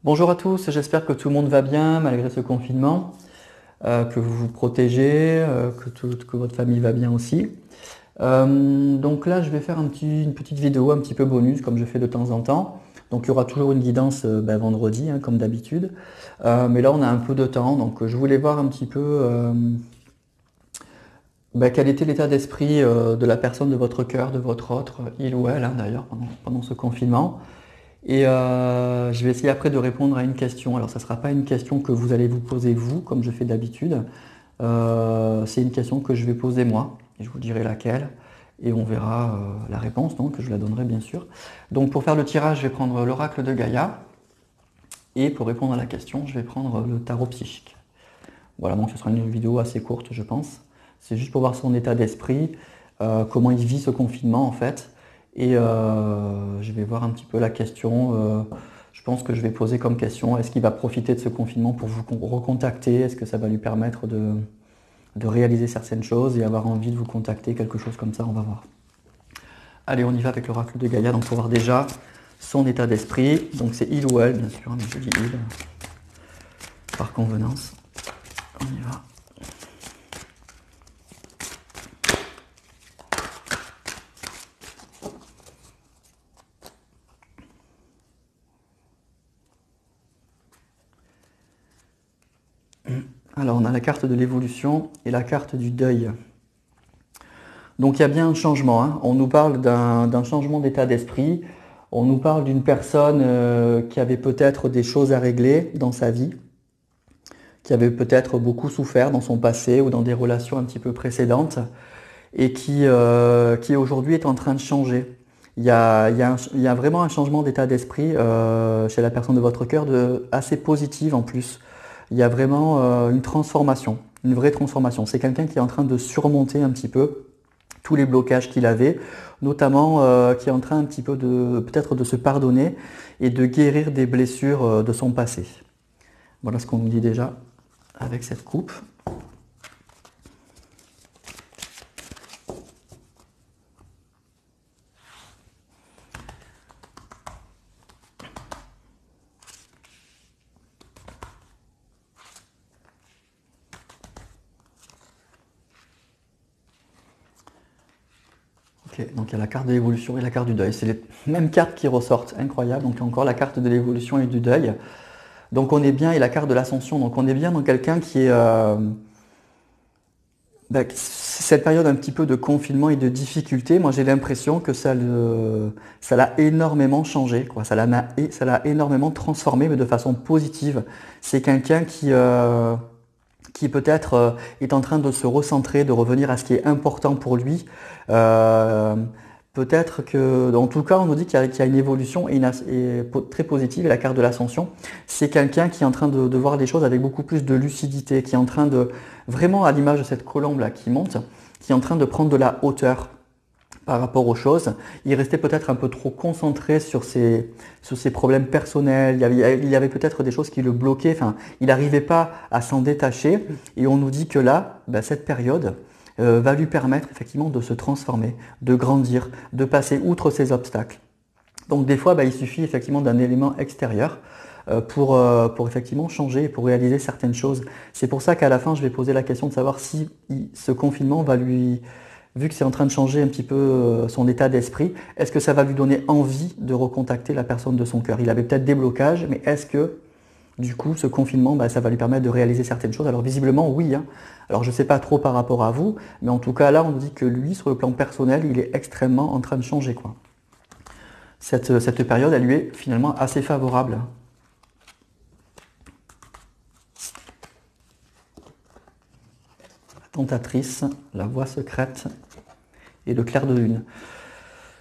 Bonjour à tous, j'espère que tout le monde va bien malgré ce confinement, que vous vous protégez, que votre famille va bien aussi. Donc là, je vais faire une petite vidéo un petit peu bonus comme je fais de temps en temps. Donc il y aura toujours une guidance vendredi, hein, comme d'habitude. Mais là, on a un peu de temps, donc je voulais voir un petit peu quel était l'état d'esprit de la personne de votre cœur, de votre autre, il ou elle, hein, d'ailleurs, pendant ce confinement. Et je vais essayer après de répondre à une question. Alors, ça ne sera pas une question que vous allez vous poser vous, comme je fais d'habitude. C'est une question que je vais poser moi. Et je vous dirai laquelle. Et on verra la réponse, donc je la donnerai bien sûr. Donc, pour faire le tirage, je vais prendre l'oracle de Gaïa. Et pour répondre à la question, je vais prendre le tarot psychique. Voilà, donc ce sera une vidéo assez courte, je pense. C'est juste pour voir son état d'esprit, comment il vit ce confinement en fait. Et je vais voir un petit peu la question. Je pense que je vais poser comme question, est-ce qu'il va profiter de ce confinement pour vous recontacter? Est-ce que ça va lui permettre de réaliser certaines choses et avoir envie de vous contacter? Quelque chose comme ça, on va voir. Allez, on y va avec l'oracle de Gaïa. Donc, pour voir déjà son état d'esprit. Donc, c'est il ou elle, bien sûr, mais je dis il, par convenance. On y va. Alors, on a la carte de l'évolution et la carte du deuil. Donc, il y a bien un changement, hein. On nous parle d'un changement d'état d'esprit. On nous parle d'une personne qui avait peut-être des choses à régler dans sa vie, qui avait peut-être beaucoup souffert dans son passé ou dans des relations un petit peu précédentes et qui aujourd'hui est en train de changer. Il y a vraiment un changement d'état d'esprit chez la personne de votre cœur assez positive en plus. Il y a vraiment une transformation, une vraie transformation. C'est quelqu'un qui est en train de surmonter un petit peu tous les blocages qu'il avait, notamment qui est en train un petit peu de peut-être de se pardonner et de guérir des blessures de son passé. Voilà ce qu'on nous dit déjà avec cette coupe. Ok, donc il y a la carte de l'évolution et la carte du deuil. C'est les mêmes cartes qui ressortent, incroyable. Donc il y a encore la carte de l'évolution et du deuil. Donc on est bien, et la carte de l'ascension. Donc on est bien dans quelqu'un qui est... cette période un petit peu de confinement et de difficulté, moi j'ai l'impression que ça l'a énormément changé, quoi. Ça l'a énormément transformé, mais de façon positive. C'est quelqu'un qui peut-être est en train de se recentrer, de revenir à ce qui est important pour lui. Euh, Peut-être que, en tout cas, on nous dit qu'il y a une évolution très positive, et la carte de l'ascension, c'est quelqu'un qui est en train de voir les choses avec beaucoup plus de lucidité, qui est en train de, vraiment à l'image de cette colombe là qui monte, qui est en train de prendre de la hauteur par rapport aux choses. Il restait peut-être un peu trop concentré sur ses problèmes personnels. Il y avait peut-être des choses qui le bloquaient. Enfin, il n'arrivait pas à s'en détacher. Et on nous dit que là, cette période va lui permettre effectivement de se transformer, de grandir, de passer outre ces obstacles. Donc des fois, il suffit effectivement d'un élément extérieur pour effectivement changer et pour réaliser certaines choses. C'est pour ça qu'à la fin, je vais poser la question de savoir si ce confinement va lui, vu que c'est en train de changer un petit peu son état d'esprit, est-ce que ça va lui donner envie de recontacter la personne de son cœur? Il avait peut-être des blocages, mais est-ce que du coup ce confinement, ça va lui permettre de réaliser certaines choses? Alors visiblement oui, hein. Alors je ne sais pas trop par rapport à vous, mais en tout cas là on nous dit que lui, sur le plan personnel, il est extrêmement en train de changer, quoi. Cette période, elle lui est finalement assez favorable. La tentatrice, la voix secrète et le clair de lune.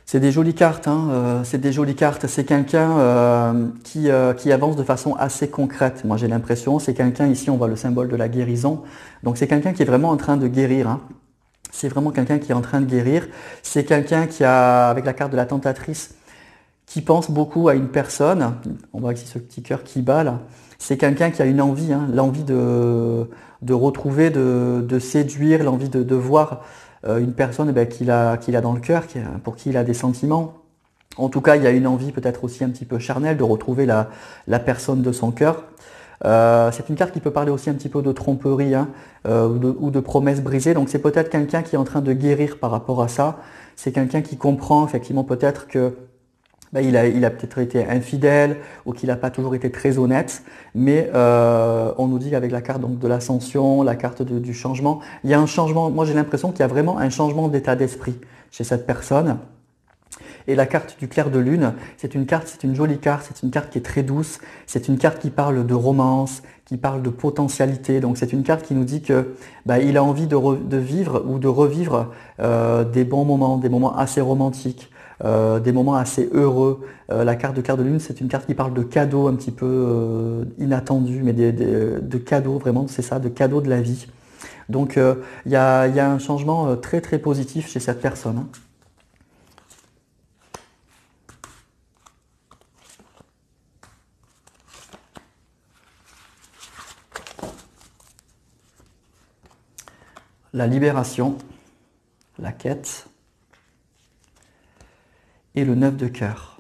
C'est des jolies cartes, hein, c'est des jolies cartes. C'est quelqu'un qui avance de façon assez concrète. Moi j'ai l'impression, c'est quelqu'un, ici on voit le symbole de la guérison. Donc c'est quelqu'un qui est vraiment en train de guérir, hein. C'est vraiment quelqu'un qui est en train de guérir. C'est quelqu'un qui a, avec la carte de la tentatrice, qui pense beaucoup à une personne. On voit ici ce petit cœur qui bat là. C'est quelqu'un qui a une envie, hein, l'envie de retrouver, de séduire, l'envie de voir une personne qu'il a dans le cœur, pour qui il a des sentiments. En tout cas, il y a une envie peut-être aussi un petit peu charnelle de retrouver la personne de son cœur. C'est une carte qui peut parler aussi un petit peu de tromperie, hein, ou de promesses brisées. Donc c'est peut-être quelqu'un qui est en train de guérir par rapport à ça. C'est quelqu'un qui comprend effectivement peut-être que il a peut-être été infidèle ou qu'il n'a pas toujours été très honnête, mais on nous dit qu'avec la carte donc, de l'ascension, la carte du changement, il y a un changement. Moi j'ai l'impression qu'il y a vraiment un changement d'état d'esprit chez cette personne. Et la carte du clair de lune, c'est une jolie carte, c'est une carte qui est très douce, c'est une carte qui parle de romance, qui parle de potentialité. Donc c'est une carte qui nous dit que il a envie de vivre ou de revivre des moments assez romantiques, des moments assez heureux. La carte de clair de lune, c'est une carte qui parle de cadeaux un petit peu inattendus, mais de cadeaux vraiment, c'est ça, de cadeaux de la vie. Donc il y a un changement très très positif chez cette personne, hein. La libération, la quête et le 9 de cœur.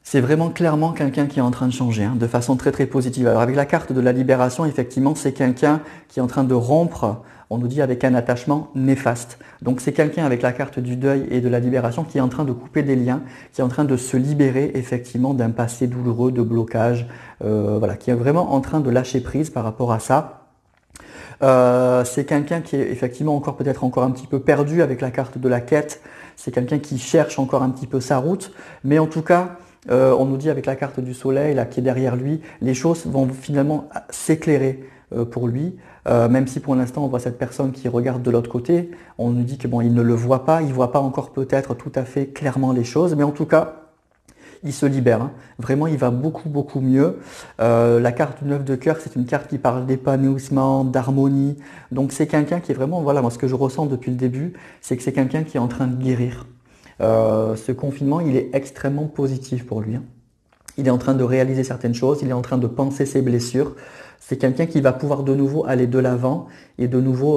C'est vraiment clairement quelqu'un qui est en train de changer, hein, de façon très très positive. Alors avec la carte de la libération, effectivement, c'est quelqu'un qui est en train de rompre, on nous dit avec un attachement néfaste. Donc c'est quelqu'un avec la carte du deuil et de la libération qui est en train de couper des liens, qui est en train de se libérer effectivement d'un passé douloureux, de blocage, voilà, qui est vraiment en train de lâcher prise par rapport à ça. C'est quelqu'un qui est effectivement encore peut-être encore un petit peu perdu avec la carte de la quête. C'est quelqu'un qui cherche encore un petit peu sa route. Mais en tout cas, on nous dit avec la carte du soleil là, qui est derrière lui, les choses vont finalement s'éclairer pour lui. Même si pour l'instant on voit cette personne qui regarde de l'autre côté, on nous dit que bon, il ne le voit pas, il voit pas encore peut-être tout à fait clairement les choses. Mais en tout cas, il se libère, hein. Vraiment, il va beaucoup, beaucoup mieux. La carte du 9 de cœur, c'est une carte qui parle d'épanouissement, d'harmonie. Donc c'est quelqu'un qui est vraiment, voilà, moi ce que je ressens depuis le début, c'est que c'est quelqu'un qui est en train de guérir. Ce confinement, il est extrêmement positif pour lui, hein. Il est en train de réaliser certaines choses, il est en train de penser ses blessures. C'est quelqu'un qui va pouvoir de nouveau aller de l'avant et de nouveau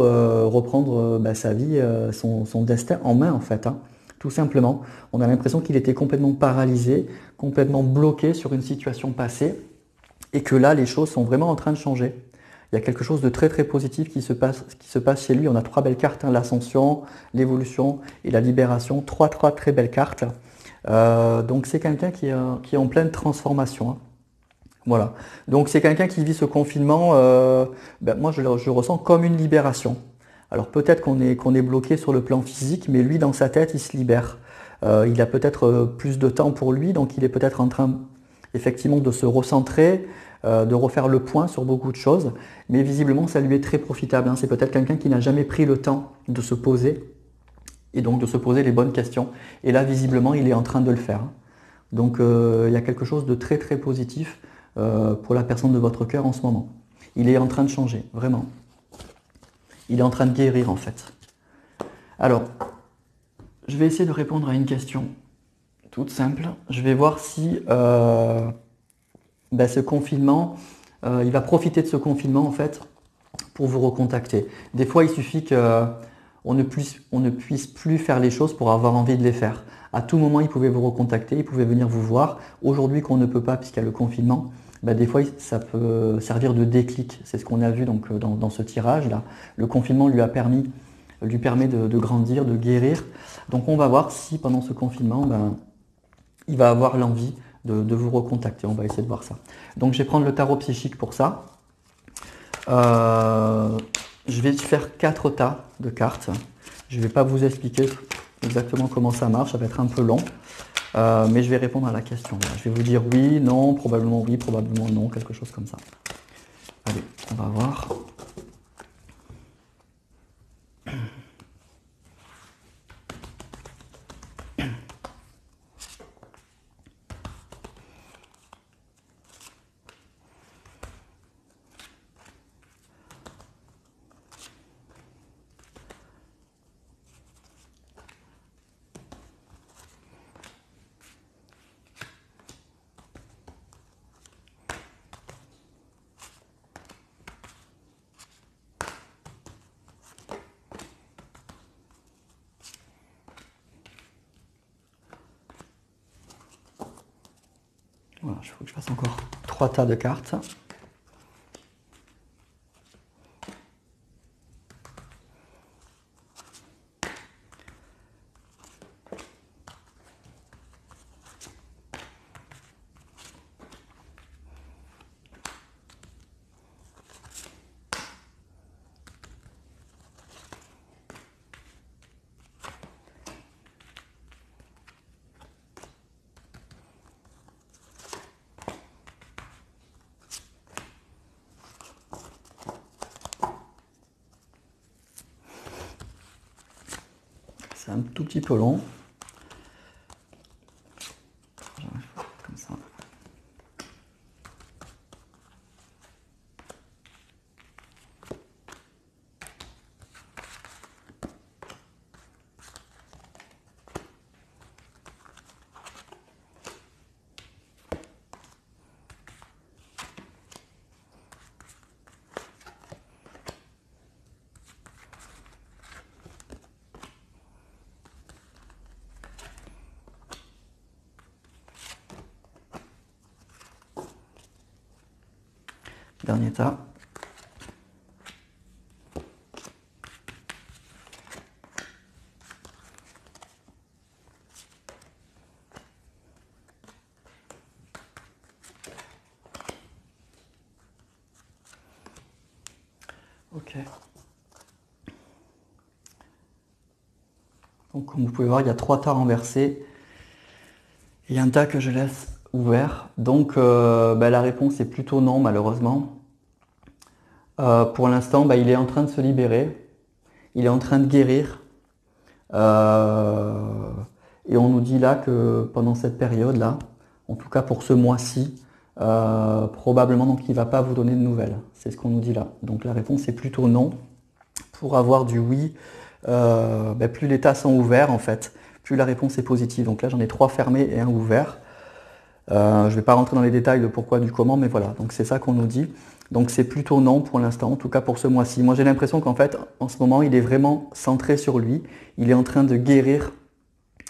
reprendre sa vie, son destin en main en fait, hein. Tout simplement. On a l'impression qu'il était complètement paralysé, complètement bloqué sur une situation passée et que là les choses sont vraiment en train de changer. Il y a quelque chose de très très positif qui se passe chez lui. On a trois belles cartes, hein, l'ascension, l'évolution et la libération. Trois très belles cartes. Donc c'est quelqu'un qui est en pleine transformation, hein. Voilà. Donc c'est quelqu'un qui vit ce confinement, moi je ressens comme une libération. Alors peut-être qu'on est bloqué sur le plan physique, mais lui dans sa tête il se libère. Il a peut-être plus de temps pour lui, donc il est peut-être en train effectivement de se recentrer, de refaire le point sur beaucoup de choses, mais visiblement ça lui est très profitable, hein. C'est peut-être quelqu'un qui n'a jamais pris le temps de se poser et donc de se poser les bonnes questions. Et là visiblement il est en train de le faire, hein. Donc il y a quelque chose de très très positif pour la personne de votre cœur en ce moment. Il est en train de changer, vraiment. Il est en train de guérir en fait. Alors, je vais essayer de répondre à une question toute simple. Je vais voir si ce confinement, il va profiter de ce confinement en fait pour vous recontacter. Des fois, il suffit qu'on ne puisse plus faire les choses pour avoir envie de les faire. À tout moment, il pouvait vous recontacter, il pouvait venir vous voir. Aujourd'hui, qu'on ne peut pas puisqu'il y a le confinement, des fois, ça peut servir de déclic. C'est ce qu'on a vu donc, dans ce tirage-là. Le confinement lui permet de grandir, de guérir. Donc on va voir si pendant ce confinement, il va avoir l'envie de vous recontacter. On va essayer de voir ça. Donc je vais prendre le tarot psychique pour ça. Je vais faire 4 tas de cartes. Je ne vais pas vous expliquer exactement comment ça marche, ça va être un peu long. Mais je vais répondre à la question. Je vais vous dire oui, non, probablement oui, probablement non, quelque chose comme ça. Allez, on va voir. Voilà, il faut que je fasse encore 3 tas de cartes. C'est un tout petit peu long. Comme ça. Dernier tas. Ok. Donc comme vous pouvez voir, il y a 3 tas renversés et un tas que je laisse ouvert. Donc la réponse est plutôt non, malheureusement. Pour l'instant, il est en train de se libérer, il est en train de guérir. Et on nous dit là que pendant cette période-là, en tout cas pour ce mois-ci, probablement donc il ne va pas vous donner de nouvelles. C'est ce qu'on nous dit là. Donc la réponse est plutôt non. Pour avoir du oui, plus les tas sont ouverts en fait, plus la réponse est positive. Donc là j'en ai 3 fermés et un ouvert. Je ne vais pas rentrer dans les détails de pourquoi, du comment, mais voilà, donc c'est ça qu'on nous dit. Donc c'est plutôt non pour l'instant, en tout cas pour ce mois-ci. Moi j'ai l'impression qu'en fait, en ce moment, il est vraiment centré sur lui. Il est en train de guérir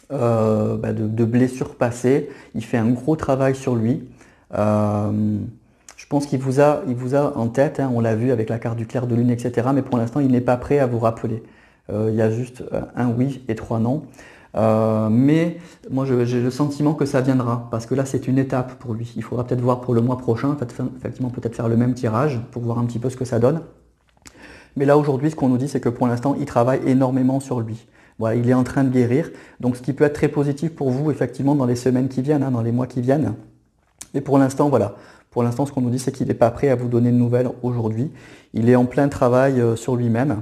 de blessures passées. Il fait un gros travail sur lui. Je pense qu'il vous a en tête, hein, on l'a vu avec la carte du clair de lune, etc. Mais pour l'instant, il n'est pas prêt à vous rappeler. Il y a juste un oui et 3 non. Mais moi j'ai le sentiment que ça viendra, parce que là c'est une étape pour lui. Il faudra peut-être voir pour le mois prochain, effectivement peut-être faire le même tirage pour voir un petit peu ce que ça donne. Mais là aujourd'hui ce qu'on nous dit c'est que pour l'instant il travaille énormément sur lui. Voilà, il est en train de guérir, donc ce qui peut être très positif pour vous effectivement dans les semaines qui viennent, hein, dans les mois qui viennent. Mais pour l'instant voilà, pour l'instant ce qu'on nous dit c'est qu'il n'est pas prêt à vous donner de nouvelles aujourd'hui. Il est en plein travail sur lui-même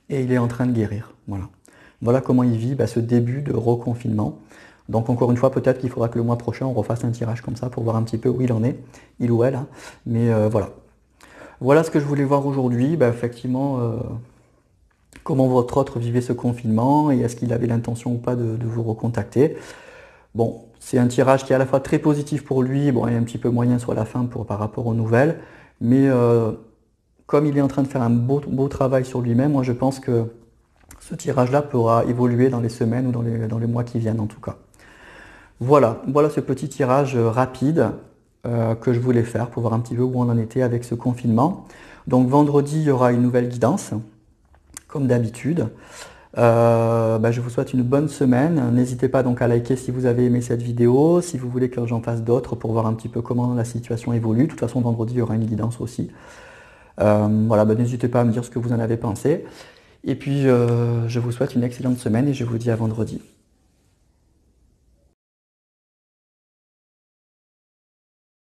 et il est en train de guérir. Voilà. Voilà comment il vit ce début de reconfinement. Donc encore une fois, peut-être qu'il faudra que le mois prochain, on refasse un tirage comme ça pour voir un petit peu où il en est, il ou elle. Hein. Mais voilà. Voilà ce que je voulais voir aujourd'hui. Effectivement, comment votre autre vivait ce confinement et est-ce qu'il avait l'intention ou pas de vous recontacter. Bon, c'est un tirage qui est à la fois très positif pour lui, bon, et un petit peu moyen sur la fin par rapport aux nouvelles. Mais comme il est en train de faire un beau travail sur lui-même, moi je pense que ce tirage-là pourra évoluer dans les semaines ou dans les mois qui viennent en tout cas. Voilà ce petit tirage rapide que je voulais faire pour voir un petit peu où on en était avec ce confinement. Donc vendredi, il y aura une nouvelle guidance, comme d'habitude. Je vous souhaite une bonne semaine. N'hésitez pas donc à liker si vous avez aimé cette vidéo, si vous voulez que j'en fasse d'autres pour voir un petit peu comment la situation évolue. De toute façon, vendredi, il y aura une guidance aussi. N'hésitez pas à me dire ce que vous en avez pensé. Et puis, je vous souhaite une excellente semaine et je vous dis à vendredi.